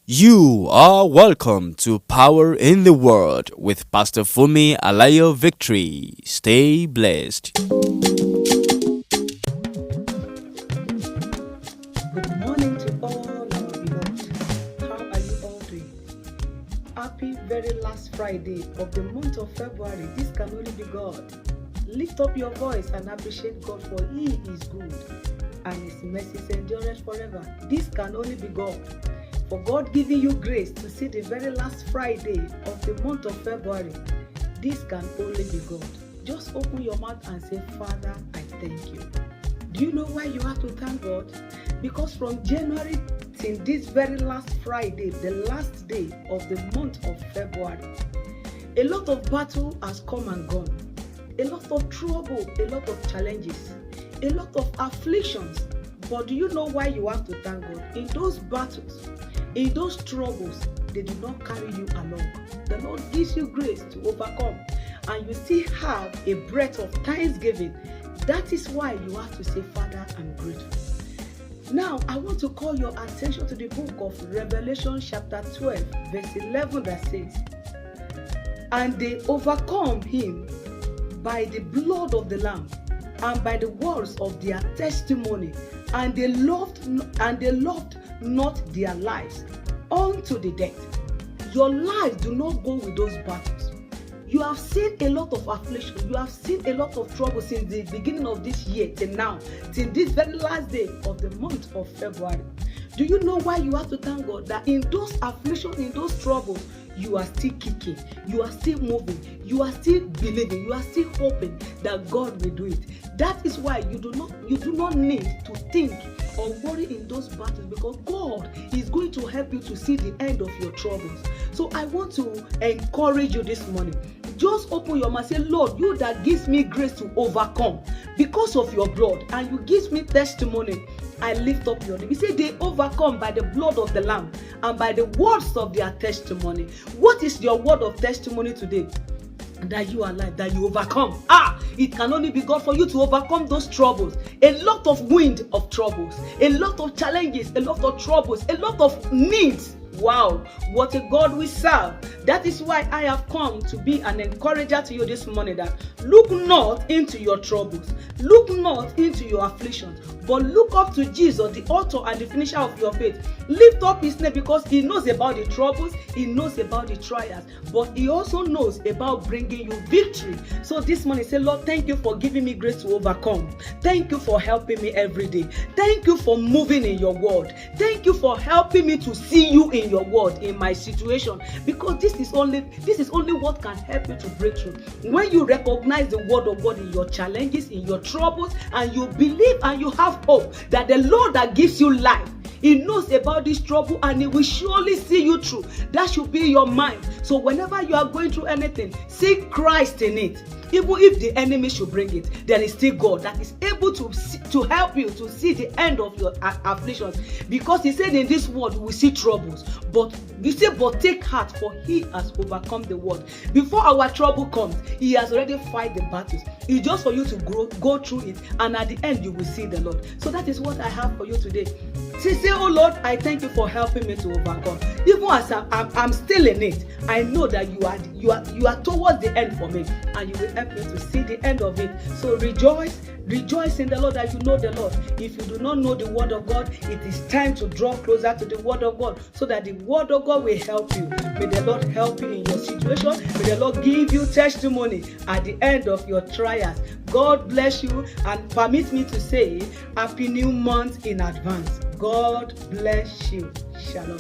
You are welcome to Power in the Word with Pastor Fumi Alayo Victory. Stay blessed. Good morning to all our beloved. How are you all doing? Happy very last Friday of the month of February. This can only be God. Lift up your voice and appreciate God, for He is good and His mercies endure forever. This can only be God. For God giving you grace to see the very last Friday of the month of February. This can only be God. Just open your mouth and say, Father, I thank you. Do you know why you have to thank God? Because from January till this very last Friday, the last day of the month of February, a lot of battle has come and gone. A lot of trouble, a lot of challenges, a lot of afflictions. But do you know why you have to thank God? In those battles, in those troubles, they do not carry you along. The Lord gives you grace to overcome, and you still have a breath of thanksgiving. That is why you have to say, Father, I'm grateful. Now, I want to call your attention to the book of Revelation chapter 12, verse 11 that says, and they overcome him by the blood of the Lamb and by the words of their testimony, and they loved not their lives unto the death. Your life do not go with those battles. You have seen a lot of affliction. You have seen a lot of trouble since the beginning of this year till now, till this very last day of the month of February. Do you know why you have to thank God? That in those afflictions, in those troubles, you are still kicking, you are still moving, you are still believing, you are still hoping that God will do it. That is why you do not need to think or worry in those battles, because God is going to help you to see the end of your troubles. So I want to encourage you this morning. Just open your mouth, say, Lord, you that gives me grace to overcome because of your blood, and you give me testimony, I lift up your name. He said they overcome by the blood of the Lamb and by the words of their testimony. What is your word of testimony today? That you are alive, that you overcome. It can only be God for you to overcome those troubles. A lot of wind of troubles, a lot of challenges, a lot of troubles, a lot of needs. Wow, what a God we serve. That is why I have come to be an encourager to you this morning, that look not into your troubles, look not into your afflictions, but look up to Jesus, the author and the finisher of your faith. Lift up his name, because he knows about the troubles, he knows about the trials, but he also knows about bringing you victory. So this morning, say, Lord, thank you for giving me grace to overcome. Thank you for helping me every day. Thank you for moving in your word. Thank you for helping me to see you in your word in my situation, because this is only what can help you to break through. When you recognize the word of God in your challenges, in your troubles, and you believe and you have hope that the Lord that gives you life, he knows about this trouble and he will surely see you through. That should be your mind. So whenever you are going through anything, see Christ in it. Even if the enemy should bring it, there is still God that is able to help you to see the end of your afflictions. Because he said in this world we will see troubles, but you say, but take heart, for he has overcome the world. Before our trouble comes, he has already fight the battles. It's just for you to go through it, and at the end you will see the Lord. So that is what I have for you today. Say, oh Lord, I thank you for helping me to overcome. Even as I'm still in it, I know that you are towards the end for me, and you will help me to see the end of it. So rejoice in the Lord that you know the Lord. If you do not know the word of God, it is time to draw closer to the word of God, so that the word of God will help you. May the Lord help you in your situation. May the Lord give you testimony at the end of your trials. God bless you, and permit me to say happy new month in advance. God bless you. Shalom.